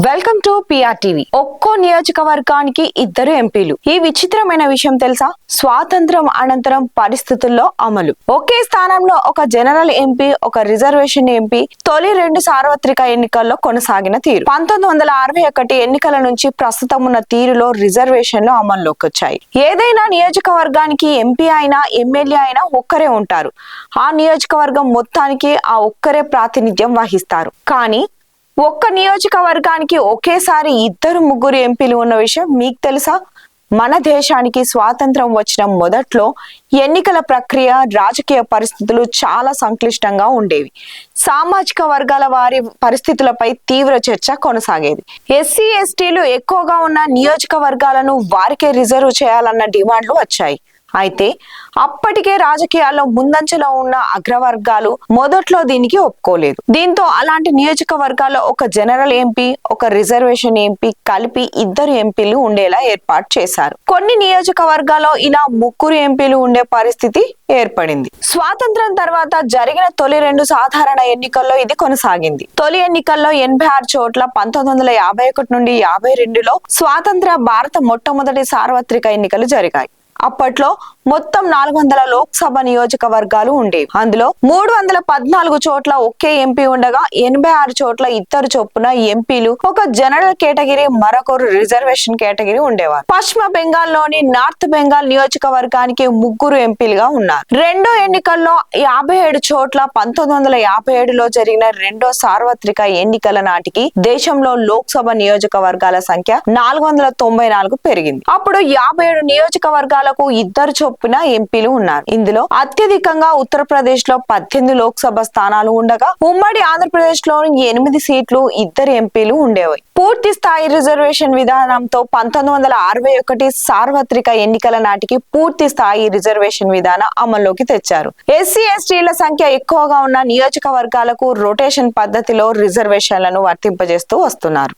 Welcome to పిఆర్టీవీ. ఒక్కో నియోజకవర్గానికి ఇద్దరు ఎంపీలు. ఈ విచిత్రమైన విషయం తెలుసా? స్వాతంత్రం అనంతరం పరిస్థితుల్లో అమలు. ఒకే స్థానంలో ఒక జనరల్ ఎంపీ, ఒక రిజర్వేషన్ ఎంపీ తొలి 2 సార్వత్రిక ఎన్నికల్లో కొనసాగిన తీరు. 1961 ఎన్నికల నుంచి ప్రస్తుతం ఉన్న తీరులో రిజర్వేషన్లు అమల్లోకి వచ్చాయి. ఏదైనా నియోజకవర్గానికి ఎంపీ అయినా ఎమ్మెల్యే అయినా ఒక్కరే ఉంటారు. ఆ నియోజకవర్గం మొత్తానికి ఆ ఒక్కరే ప్రాతినిధ్యం వహిస్తారు. కానీ ఒక్క నియోజకవర్గానికి ఒకేసారి 2-3 ఎంపీలు ఉన్న విషయం మీకు తెలుసా? మన దేశానికి స్వాతంత్రం వచ్చిన మొదట్లో ఎన్నికల ప్రక్రియ, రాజకీయ పరిస్థితులు చాలా సంక్లిష్టంగా ఉండేవి. సామాజిక వర్గాల వారి పరిస్థితులపై తీవ్ర చర్చ కొనసాగేది. ఎస్సీ ఎస్టీలు ఎక్కువగా ఉన్న నియోజకవర్గాలను వారికే రిజర్వ్ చేయాలన్న డిమాండ్లు వచ్చాయి. అయితే అప్పటికే రాజకీయాల్లో ముందంజలో ఉన్న అగ్రవర్గాలు మొదట్లో దీనికి ఒప్పుకోలేదు. దీంతో అలాంటి నియోజకవర్గాల్లో ఒక జనరల్ ఎంపీ, ఒక రిజర్వేషన్ ఎంపీ కలిపి 2 ఎంపీలు ఉండేలా ఏర్పాటు చేశారు. కొన్ని నియోజకవర్గాల్లో ఇలా 3 ఎంపీలు ఉండే పరిస్థితి ఏర్పడింది. స్వాతంత్రం తర్వాత జరిగిన తొలి 2 సాధారణ ఎన్నికల్లో ఇది కొనసాగింది. తొలి ఎన్నికల్లో 86 చోట్ల 1951 నుండి 52లో స్వాతంత్ర భారత మొట్టమొదటి సార్వత్రిక ఎన్నికలు జరిగాయి. అప్పట్లో మొత్తం 400 లోక్సభ నియోజకవర్గాలు ఉండేవి. అందులో 314 చోట్ల ఒకే ఎంపీ ఉండగా 86 చోట్ల 2 చొప్పున ఎంపీలు, ఒక జనరల్ కేటగిరీ, మరొకరు రిజర్వేషన్ కేటగిరీ ఉండేవారు. పశ్చిమ బెంగాల్లోని నార్త్ బెంగాల్ నియోజకవర్గానికి 3 ఎంపీలుగా ఉన్నారు. రెండో ఎన్నికల్లో 57 చోట్ల 1957లో జరిగిన రెండో సార్వత్రిక ఎన్నికల నాటికి దేశంలో లోక్సభ నియోజకవర్గాల సంఖ్య 494 పెరిగింది. అప్పుడు 57 నియోజకవర్గాలకు 2 చొప్పున ఎంపీలు ఉన్నారు. ఇందులో అత్యధికంగా ఉత్తరప్రదేశ్ లో 18 లోక్సభ స్థానాలు ఉండగా ఉమ్మడి ఆంధ్రప్రదేశ్ లో 8 సీట్లు, 2 ఎంపీలు ఉండేవి. పూర్తి స్థాయి రిజర్వేషన్ విధానంతో 1961 సార్వత్రిక ఎన్నికల నాటికి పూర్తి స్థాయి రిజర్వేషన్ విధానం అమల్లోకి తెచ్చారు. ఎస్సీ ఎస్టీల సంఖ్య ఎక్కువగా ఉన్న నియోజకవర్గాలకు రొటేషన్ పద్ధతిలో రిజర్వేషన్లను వర్తింపజేస్తూ వస్తున్నారు.